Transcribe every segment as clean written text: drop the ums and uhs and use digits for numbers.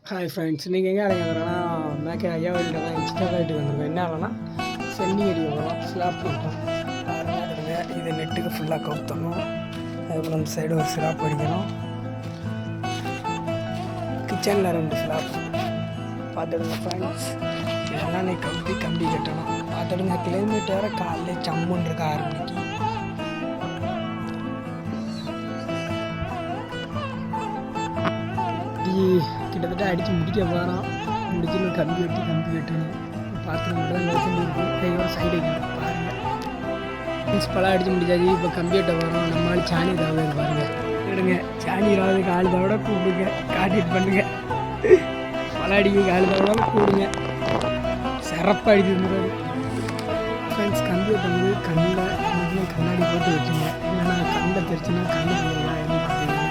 Hi friends, நீங்கள் எங்கே அடையாங்கன்னா மேக்கே ஐயாவதில் தான் இன்ஸ்டா வீட்டுக்கு வந்துருக்கோம். என்ன ஆகலன்னா சென்டிங் அடி வரும், ஸ்லாப் பண்ணிட்டோம். பாருங்க, இது நெட்டுக்கு ஃபுல்லாக கவுத்தணும். அதுக்கப்புறம் அந்த சைடு ஒரு ஸ்லாப் அடிக்கணும். கிச்சனில் 2 ஸ்லாப் பார்த்துடுங்க ஃப்ரெண்ட்ஸ். இதெல்லாம் நீ கம்பி கட்டணும். பார்த்துடுங்க, கிலோமீட்டர் காலையில் சம்முன்னு இருக்க 6 மணிக்கு. கிட்டத்தட்ட அடித்து முடிக்க போகிறோம். முடிச்சுன்னு கம்பி வெட்டணும். பாத்திரம் மட்டும் தான் கையோட சைடு பாருங்கள். பழம் அடித்து முடிச்சாச்சு. இப்போ கம்பி வெட்ட போகிறோம். நம்மளால் சாணி தவிர பாருங்கள். எடுங்க, சாணி ராவதுக்கு ஆள் தவிர கூப்பிடுங்க, காட்டிட்டு பண்ணுங்க. பழம் அடிக்க ஆள் தவிர கூடுங்க. சிறப்பாக அடிச்சு இருந்துருவாரு ஃப்ரெண்ட்ஸ். கம்பி வெட்டும்போது கண்ணாடி போட்டு வச்சுங்க. இல்லைன்னா கண்ணில் தெரிச்சுன்னா கண்ணு போடலாம். என்ன பார்த்தீங்கன்னா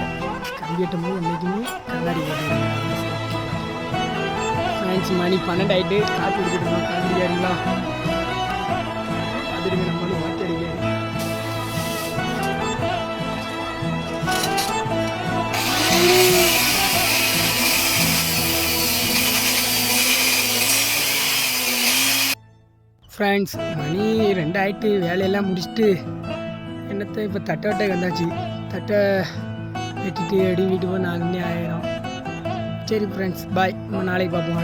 கம்பி வெட்டும்போது என்றைக்குமே கண்ணாடி போட்டுருங்க. ஃப்ரெண்ட்ஸ், மணி 12 ஆகிட்டு காற்று எடுத்துட்டோம். காண்டியாருங்களா அதுக்கு நம்மளும் மாற்றி அடிக்க. ஃப்ரெண்ட்ஸ், மணி 2 ஆகிட்டு வேலையெல்லாம் முடிச்சுட்டு என்னத்தை இப்போ தட்டை வந்தாச்சு. தட்டை வெட்டிட்டு அடி வீட்டுக்கு 4 மணி ஆயிடும். சரி ஃப்ரெண்ட்ஸ், பாய். நம்ம நாளைக்கு பார்ப்போம்.